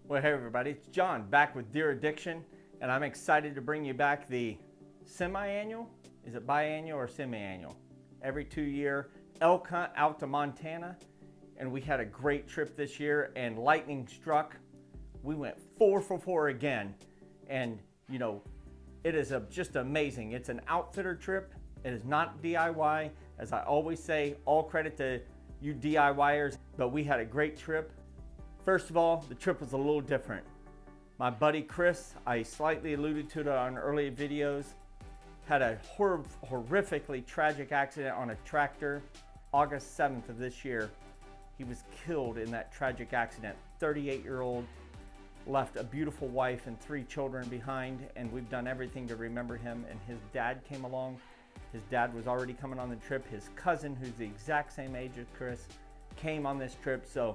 Well, hey everybody, it's John back with Deer Addiction, and I'm excited to bring you back the semi-annual, is it biannual or semi-annual? Every 2-year elk hunt out to Montana, and we had a great trip this year, and lightning struck. We went 4 for 4 again, and you know, it is just amazing. It's an outfitter trip. It is not DIY. As I always say, all credit to you DIYers, but we had a great trip. First of all, the trip was a little different. My buddy Chris, I slightly alluded to it on earlier videos, had a horrifically tragic accident on a tractor August 7th of this year. He was killed in that tragic accident. 38-year-old, left a beautiful wife and 3 children behind, and we've done everything to remember him. And his dad came along. His dad was already coming on the trip. His cousin, who's the exact same age as Chris, came on this trip. So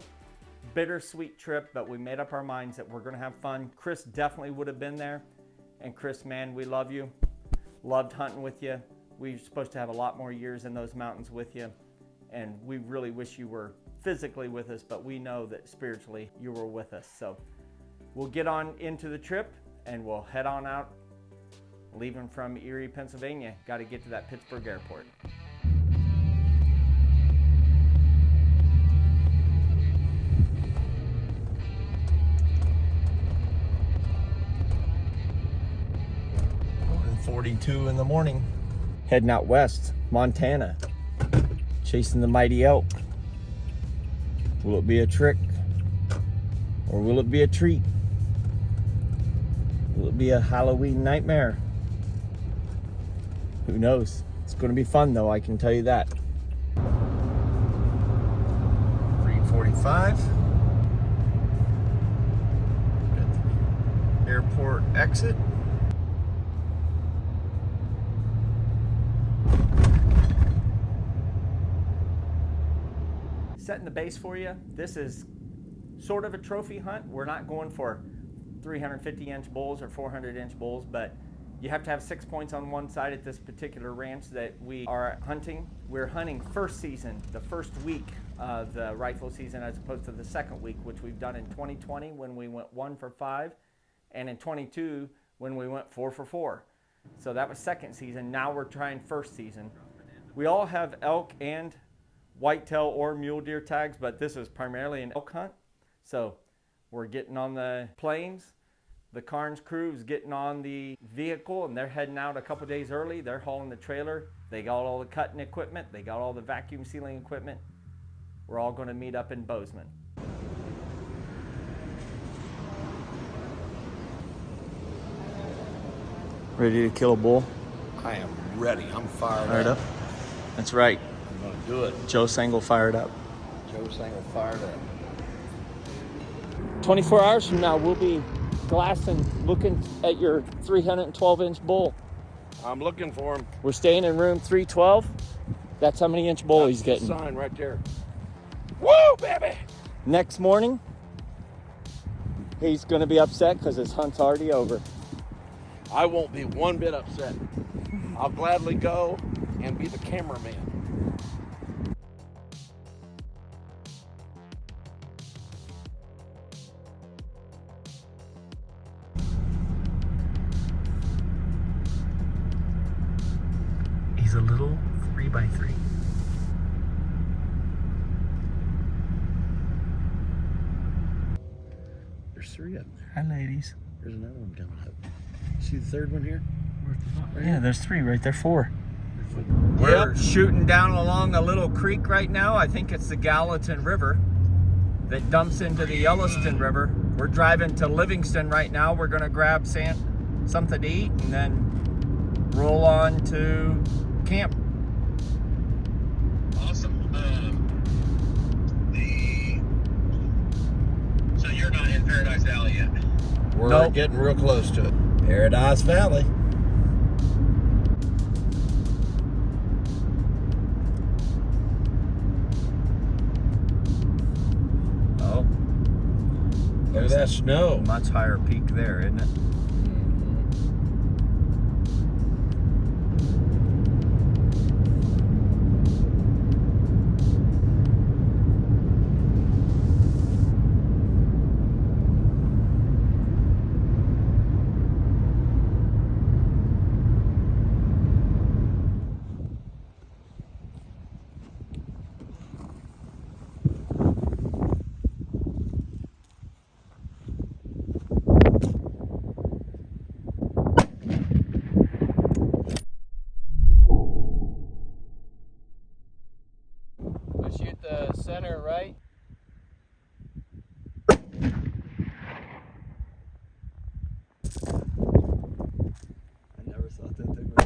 bittersweet trip, but we made up our minds that we're gonna have fun. Chris definitely would have been there. And Chris, man, we love you. Loved hunting with you. We're supposed to have a lot more years in those mountains with you. And we really wish you were physically with us, but we know that spiritually you were with us. So we'll get on into the trip and we'll head on out, leaving from Erie, Pennsylvania. Got to get to that Pittsburgh airport. .42 in the morning. Heading out west, Montana. Chasing the mighty elk. Will it be a trick? Or will it be a treat? Will it be a Halloween nightmare? Who knows? It's going to be fun though, I can tell you that. 3:45. Airport exit. Setting the base for you. This is sort of a trophy hunt. We're not going for 350-inch bulls or 400-inch bulls, but you have to have 6 points on one side at this particular ranch that we are hunting. We're hunting first season, the first week of the rifle season, as opposed to the second week, which we've done in 2020 when we went 1 for 5, and in 22 when we went 4 for 4. So that was second season. Now we're trying first season. We all have elk and whitetail or mule deer tags, but this is primarily an elk hunt. So we're getting on the planes. The Karns crew is getting on the vehicle, and they're heading out a couple days early. They're hauling the trailer. They got all the cutting equipment. They got all the vacuum sealing equipment. We're all going to meet up in Bozeman. Ready to kill a bull? I am ready. I'm fired up. That's right. I'm going to do it. Joe Sangle fired up. Joe Sangle fired up. 24 hours from now, we'll be glassing, looking at your 312-inch bull. I'm looking for him. We're staying in room 312. That's how many inch bull he's getting. Sign right there. Woo, baby! Next morning, he's going to be upset because his hunt's already over. I won't be one bit upset. I'll gladly go and be the cameraman. He's a little 3x3. There's 3 of them there. Hi, ladies. There's another one coming up. See the third one here? Right yeah, there's 3 right there, 4. We're shooting down along a little creek right now. I think it's the Gallatin River that dumps into the Yellowstone River. We're driving to Livingston right now. We're going to grab something to eat and then roll on to camp. Awesome. So you're not in Paradise Valley yet? We're getting real close to it. Paradise Valley. Oh. Look at that snow. Much higher peak there, isn't it? at the center right. I never thought that thing was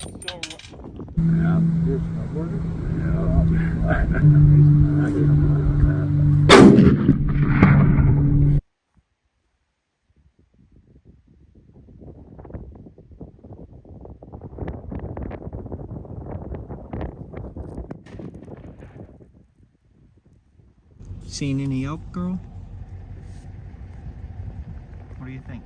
Still Seen any elk, girl? What do you think?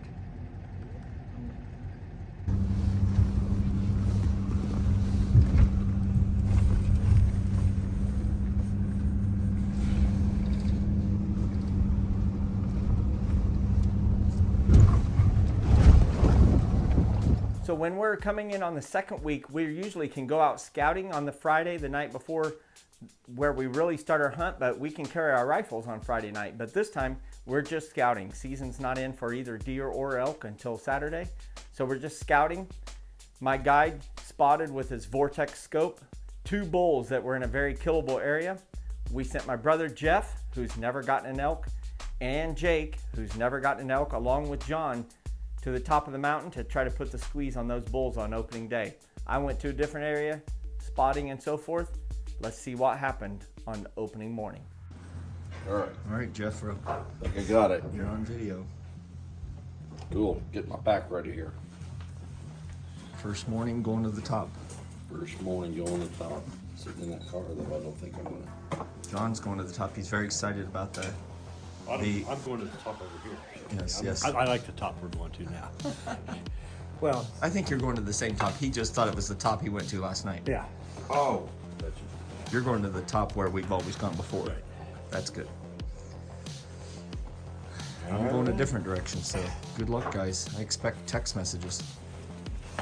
So when we're coming in on the second week, we usually can go out scouting on the Friday, the night before, where we really start our hunt, but we can carry our rifles on Friday night. But this time, we're just scouting. Season's not in for either deer or elk until Saturday. So we're just scouting. My guide spotted with his Vortex scope 2 bulls that were in a very killable area. We sent my brother Jeff, who's never gotten an elk, and Jake, who's never gotten an elk, along with John, to the top of the mountain to try to put the squeeze on those bulls on opening day. I went to a different area, spotting and so forth. Let's see what happened on opening morning. All right, All right, Jeffro, I think I got it. you're on video. Cool. Get my back ready here. First morning going to the top. First morning going to the top. Sitting in that car though, I don't think I'm gonna. John's going to the top. He's very excited about that. I'm going to the top over here. Yes, yes. I like the top we're going to now. Well, I think you're going to the same top. He just thought it was the top he went to last night. Yeah. Oh. You're going to the top where we've always gone before. Right. That's good. I'm going a different direction, so good luck, guys. I expect text messages.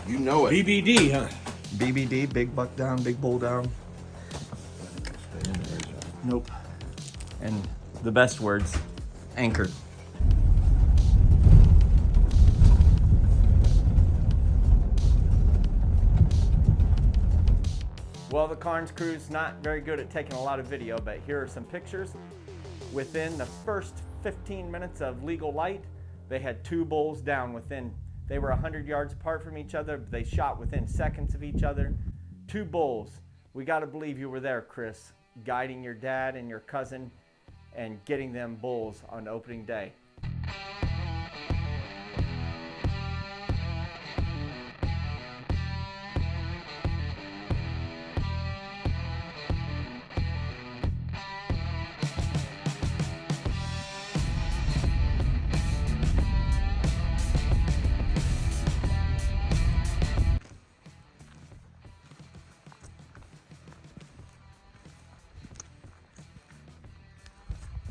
You know it. BBD, huh? BBD, big buck down, big bull down. Nope. And the best words, anchored. Well, the Karns crew's not very good at taking a lot of video, but here are some pictures. Within the first 15 minutes of legal light, they had 2 bulls down within, they were 100 yards apart from each other. They shot within seconds of each other. 2 bulls. We got to believe you were there, Chris, guiding your dad and your cousin and getting them bulls on opening day.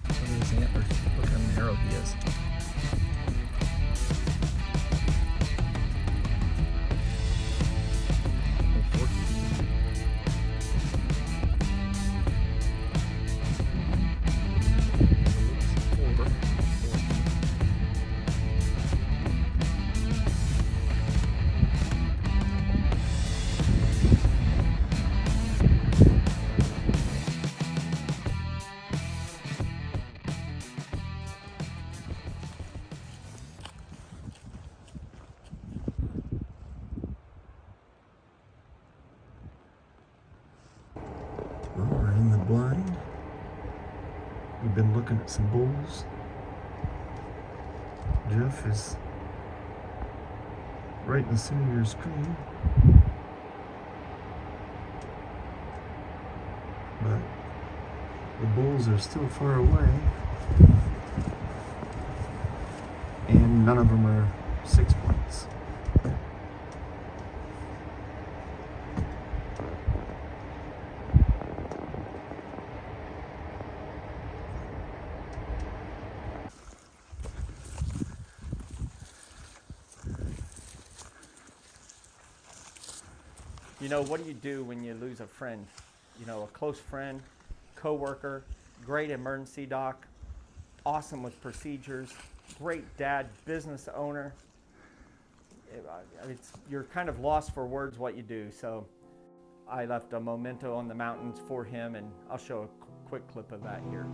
Look at his antlers. Look how narrow he is. Well, we're in the blind. We've been looking at some bulls. Jeff is right in the center of your screen. But the bulls are still far away. And none of them are 6 points. You know, what do you do when you lose a friend? You know, a close friend, coworker, great emergency doc, awesome with procedures, great dad, business owner. You're kind of lost for words what you do. So I left a memento on the mountains for him, and I'll show a quick clip of that here.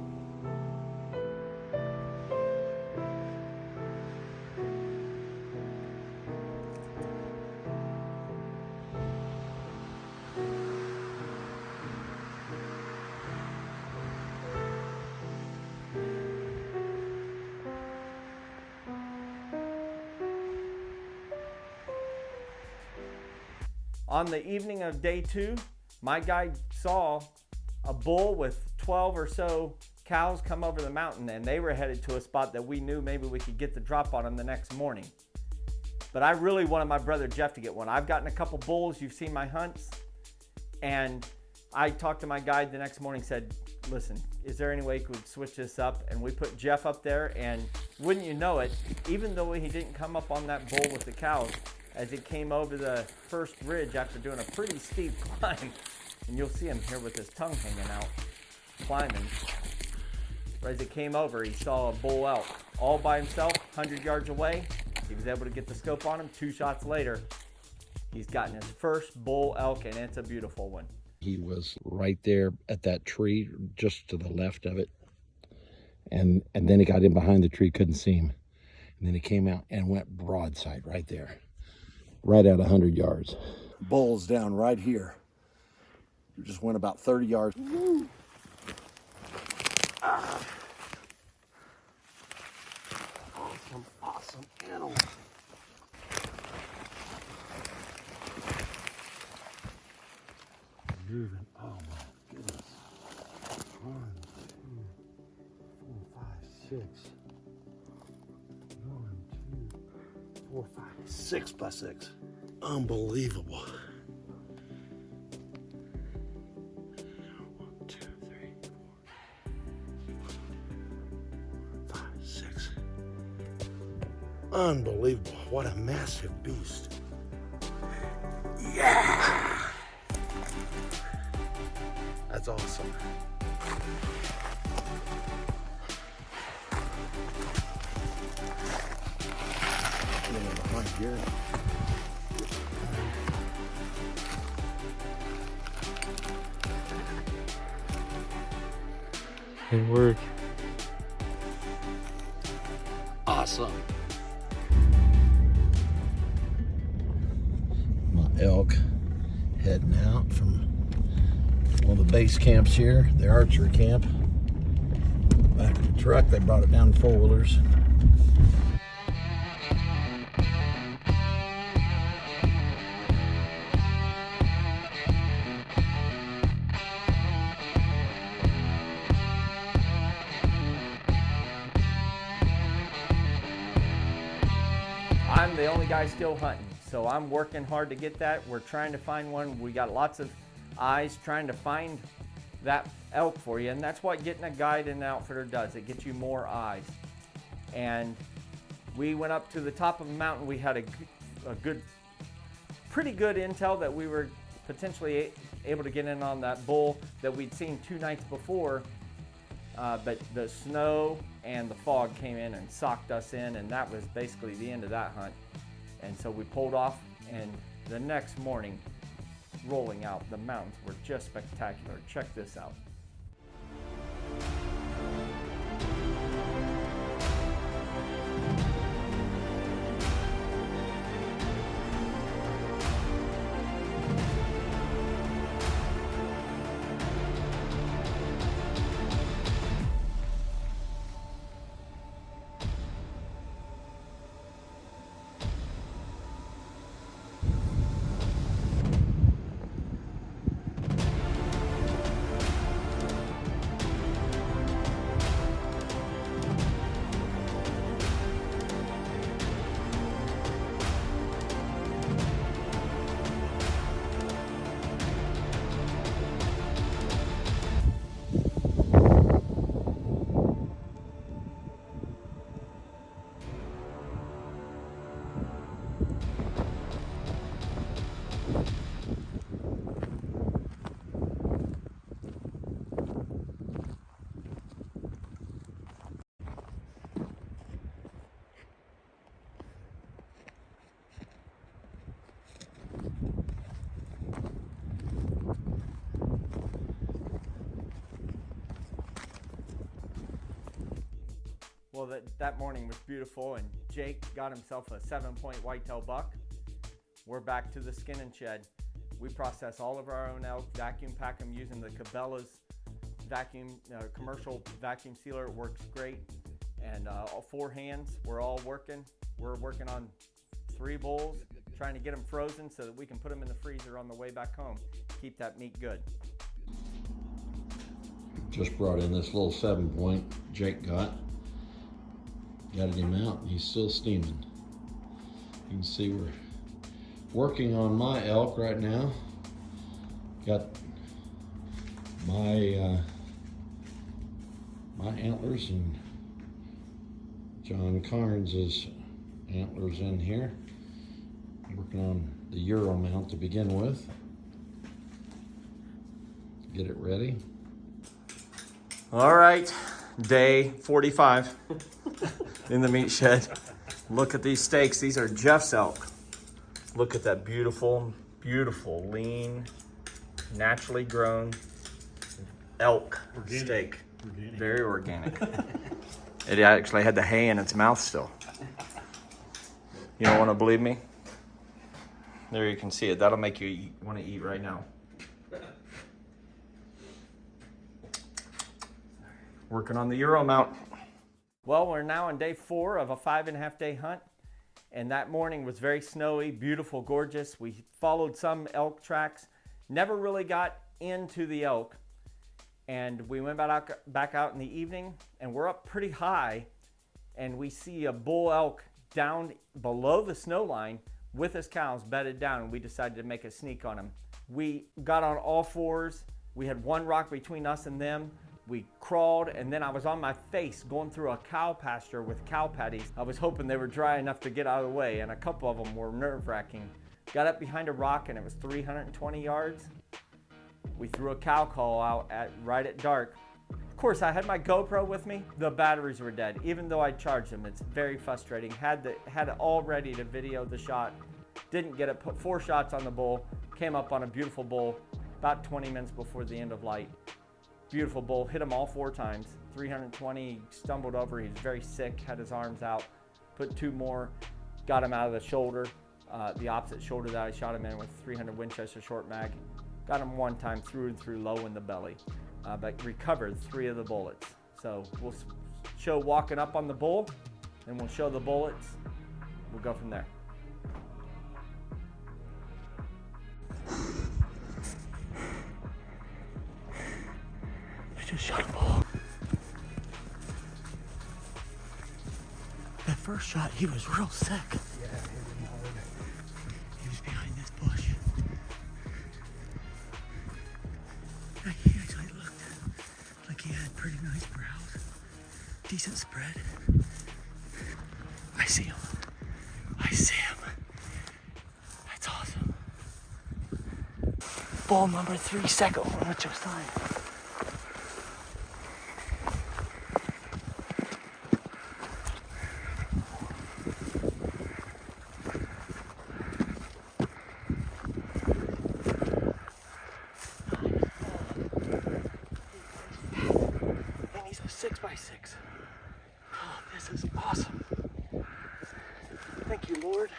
On the evening of day 2, my guide saw a bull with 12 or so cows come over the mountain, and they were headed to a spot that we knew maybe we could get the drop on them the next morning. But I really wanted my brother Jeff to get one. I've gotten a couple bulls, you've seen my hunts, and I talked to my guide the next morning, said, listen, is there any way we could switch this up? And we put Jeff up there, and wouldn't you know it, even though he didn't come up on that bull with the cows, as he came over the first ridge after doing a pretty steep climb, and you'll see him here with his tongue hanging out, climbing. Right as he came over, he saw a bull elk all by himself, 100 yards away. He was able to get the scope on him. 2 shots later, he's gotten his first bull elk, and it's a beautiful one. He was right there at that tree, just to the left of it. And then he got in behind the tree, couldn't see him. And then he came out and went broadside right there. Right at 100 yards. Bull's down right here. Just went about 30 yards. Awesome animal. Moving. Oh my goodness. 1, 2, 4, 5, 6. 1, 2, 4, 5, 6 by 6. Unbelievable. 1, 2, 3, 4, 5, 6. Unbelievable. What a massive beast. Yeah. That's awesome. Behind here. Good work. Awesome. My elk heading out from one of the base camps here, the archery camp. Back in the truck, they brought it down in 4-wheelers. I'm the only guy still hunting, so I'm working hard to get that. We're trying to find one. We got lots of eyes trying to find that elk for you, and that's what getting a guide and an outfitter does. It gets you more eyes. And we went up to the top of the mountain. We had pretty good intel that we were potentially able to get in on that bull that we'd seen 2 nights before, but the snow and the fog came in and socked us in, and that was basically the end of that hunt. And so we pulled off, and the next morning, rolling out, the mountains were just spectacular. Check this out. Well, that morning was beautiful, and Jake got himself a 7-point whitetail buck. We're back to the skin and shed. We process all of our own elk, vacuum pack them using the Cabela's vacuum, commercial vacuum sealer. It works great. And all 4 hands, we're all working. We're working on 3 bulls, trying to get them frozen so that we can put them in the freezer on the way back home. Keep that meat good. Just brought in this little 7-point Jake got him out, and he's still steaming. You can see we're working on my elk right now. Got my my antlers and John Karns' antlers in here. Working on the Euro mount to begin with. Get it ready. All right, day 45 in the meat shed. Look at these steaks. These are Jeff's elk. Look at that beautiful, beautiful, lean, naturally grown elk steak. Organic. Very organic. It actually had the hay in its mouth still. You don't want to believe me? There you can see it. That'll make you want to eat right now. Working on the Euro mount. Well, we're now on day 4 of a 5.5 day hunt. And that morning was very snowy, beautiful, gorgeous. We followed some elk tracks, never really got into the elk. And we went back out in the evening, and we're up pretty high, and we see a bull elk down below the snow line with his cows bedded down, and we decided to make a sneak on him. We got on all 4s. We had 1 rock between us and them. We crawled, and then I was on my face going through a cow pasture with cow patties. I was hoping they were dry enough to get out of the way, and a couple of them were nerve-wracking. Got up behind a rock, and it was 320 yards. We threw a cow call out right at dark. Of course, I had my GoPro with me. The batteries were dead, even though I charged them. It's very frustrating. Had it all ready to video the shot. Didn't get it. Put 4 shots on the bull. Came up on a beautiful bull about 20 minutes before the end of light. Beautiful bull. Hit him all 4 times. 320. Stumbled over. He was very sick. Had his arms out. Put 2 more. Got him out of the shoulder. The opposite shoulder that I shot him in with 300 Winchester short mag. Got him 1 time through and through low in the belly. But recovered 3 of the bullets. So we'll show walking up on the bull, and we'll show the bullets. We'll go from there. I just shot a bull. That first shot, he was real sick. Yeah, he was behind this bush. He actually looked like he had pretty nice brows. Decent spread. I see him. I see him. That's awesome. Bull number 3, second one with Josiah. And he's a 6x6. Oh, this is awesome. Thank you, Lord.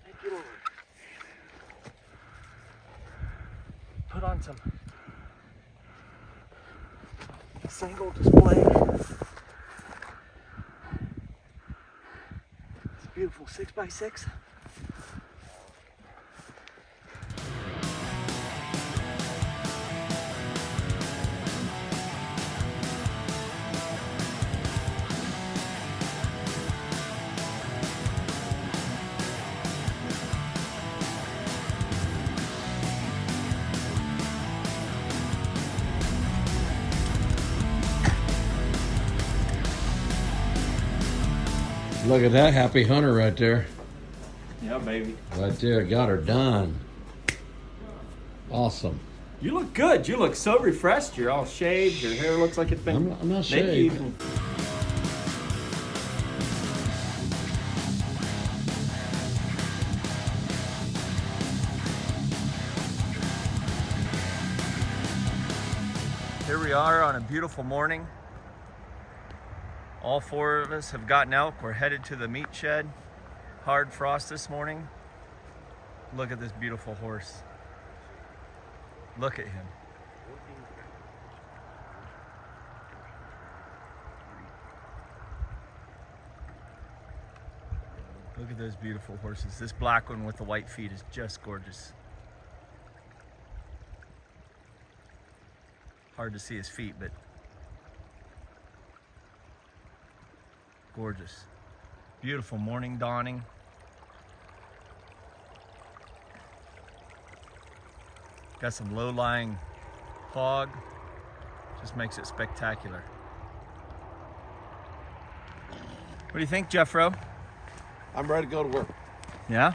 Thank you, Lord. Put on some single display. It's a beautiful 6x6. Look at that happy hunter right there. Yeah, baby. Right there, got her done. Awesome. You look good. You look so refreshed. You're all shaved. Your hair looks like it's been. I'm not maybe you shaved. can. Here we are on a beautiful morning. All 4 of us have gotten elk. We're headed to the meat shed. Hard frost this morning. Look at this beautiful horse. Look at him. Look at those beautiful horses. This black one with the white feet is just gorgeous. Hard to see his feet, but gorgeous. Beautiful morning dawning. Got some low-lying fog. Just makes it spectacular. What do you think, Jeffro? I'm ready to go to work. Yeah?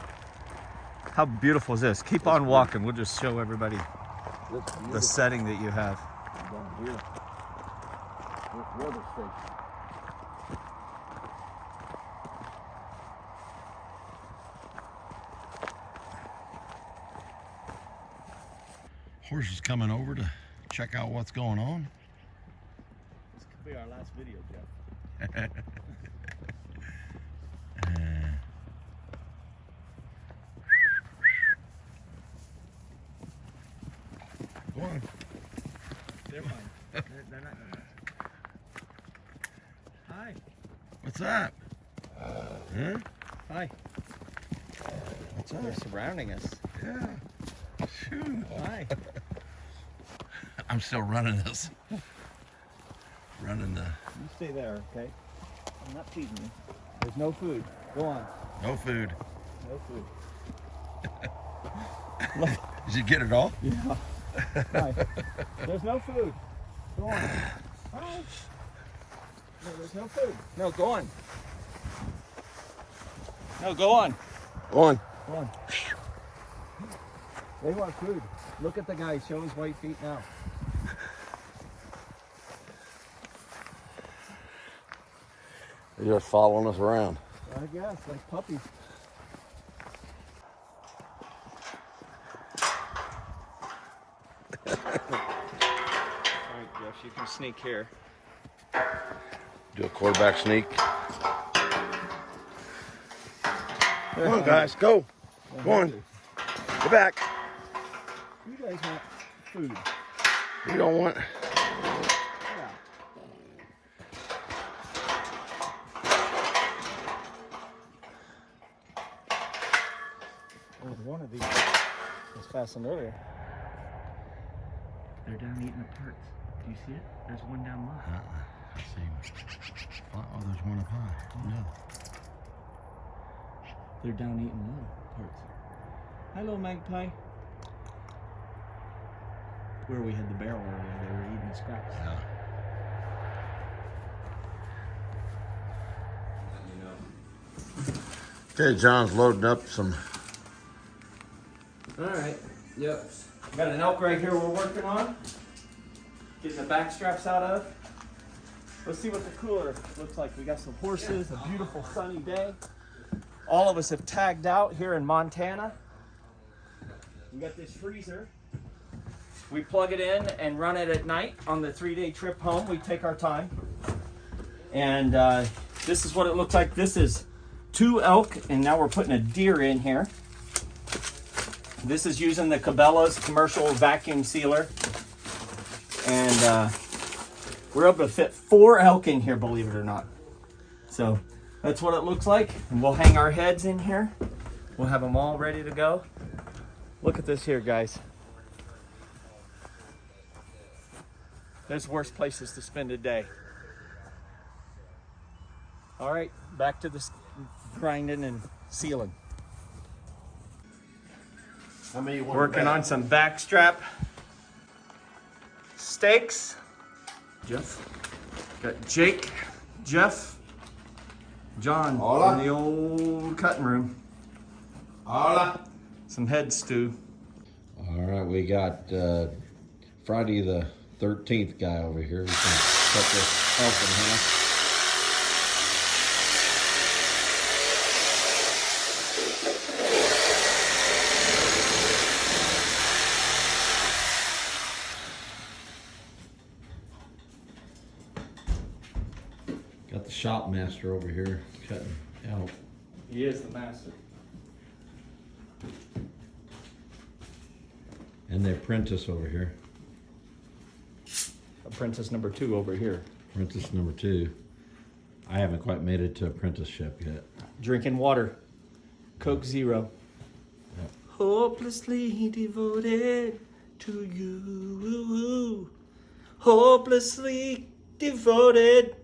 How beautiful is this? Keep on walking. We'll just show everybody the setting that you have. Down here. This weather station. Horse is coming over to check out what's going on. This could be our last video, Jeff. Go on. They're fine. They're not gonna. Hi. What's that? Huh? Hi. What's They're that? surrounding us. Yeah. Shoot. Hi. I'm still running this. Running the. You stay there, okay? I'm not feeding you. There's no food. Go on. No food. No food. Did you get it all? Yeah. Hi. There's no food. Go on. Hi. No, there's no food. No, go on. No, go on. Go on. Go on. They want food. Look at the guy. Show his white feet now. They're just following us around. I guess, like puppies. Alright, Jeff, you can sneak here. Do a quarterback sneak. Come on, guys, go. Go on. Get back. You guys want food. You don't want. Yeah. Oh, one of these was fastened earlier. They're down eating the parts. Do you see it? There's one down low. Let's see. Oh, there's one up high. Oh, no. They're down eating low parts. Hello, magpie. Where we had the barrel earlier, they were eating the scraps. Yeah. Okay, John's loading up some. All right. Yep. Got an elk right here we're working on. Getting the back straps out of. Let's see what the cooler looks like. We got some horses, a beautiful sunny day. All of us have tagged out here in Montana. We got this freezer. We plug it in and run it at night on the 3-day trip home. We take our time. And this is what it looks like. This is 2 elk, and now we're putting a deer in here. This is using the Cabela's commercial vacuum sealer. And we're able to fit 4 elk in here, believe it or not. So that's what it looks like. And we'll hang our heads in here. We'll have them all ready to go. Look at this here, guys. There's worse places to spend a day. All right, back to this grinding and sealing. How many you want? Working on some backstrap steaks. Jeff. Got Jake, Jeff, John Hola. in the old cutting room. Hola. Some head stew. All right, we got Friday the 13th guy over here. We can cut this elk in half. Got the the shop master over here cutting elk. He is the master. And the apprentice over here. Apprentice number 2 over here. Apprentice number 2. I haven't quite made it to apprenticeship yet. Drinking water. Coke Zero. Yep. Hopelessly devoted to you. Hopelessly devoted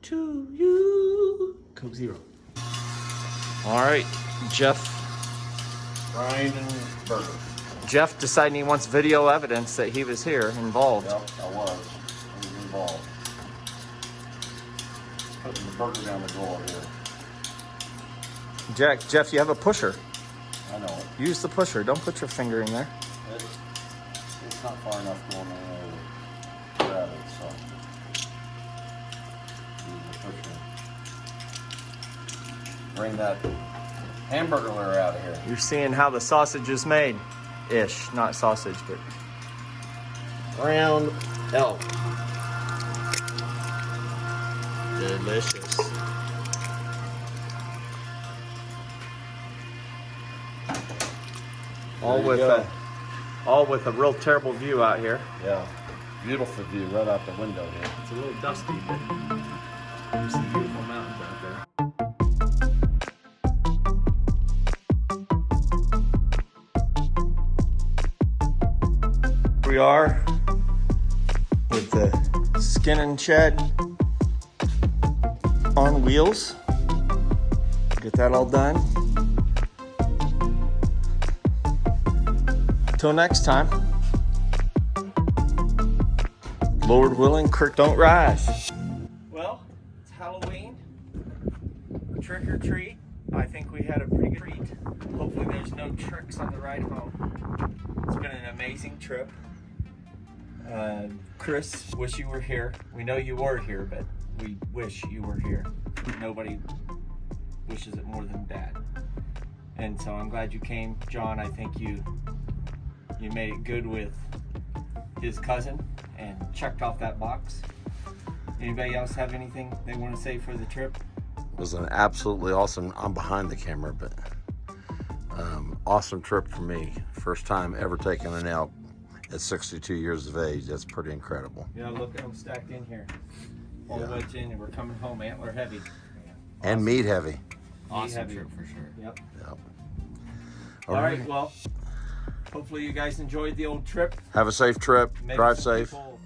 to you. Coke Zero. All right, Jeff. Brian and burger. Jeff deciding he wants video evidence that he was here involved. Yep, I was involved. Putting the burger down the door here. Jeff, you have a pusher. I know it. Use the pusher. Don't put your finger in there. It's not far enough going in there to grab it, so. Use the pusher. Bring that hamburger out of here. You're seeing how the sausage is made. Ish, not sausage, but Ground elk. delicious. All with a real terrible view out here. Yeah. Beautiful view right out the window here. It's a little dusty, but there's some beautiful mountains out there. We are with the skin and shed on wheels. Get that all done. Till next time. Lord willing, Kirk don't rise. Well, it's Halloween. Trick or treat. I think we had a pretty good treat. Hopefully there's no tricks on the ride home. It's been an amazing trip. Chris, wish you were here. We know you were here, but we wish you were here. Nobody wishes it more than Dad. And so I'm glad you came. John, I think you made it good with his cousin and checked off that box. Anybody else have anything they want to say for the trip? It was an absolutely awesome, I'm behind the camera, but awesome trip for me. First time ever taking an elk at 62 years of age. That's pretty incredible. Yeah, look at them stacked in here. All the way in, and we're coming home antler heavy. And meat heavy. Awesome trip for sure. Yep. Yep. All right, well, hopefully you guys enjoyed the old trip. Have a safe trip. Maybe Drive some safe. people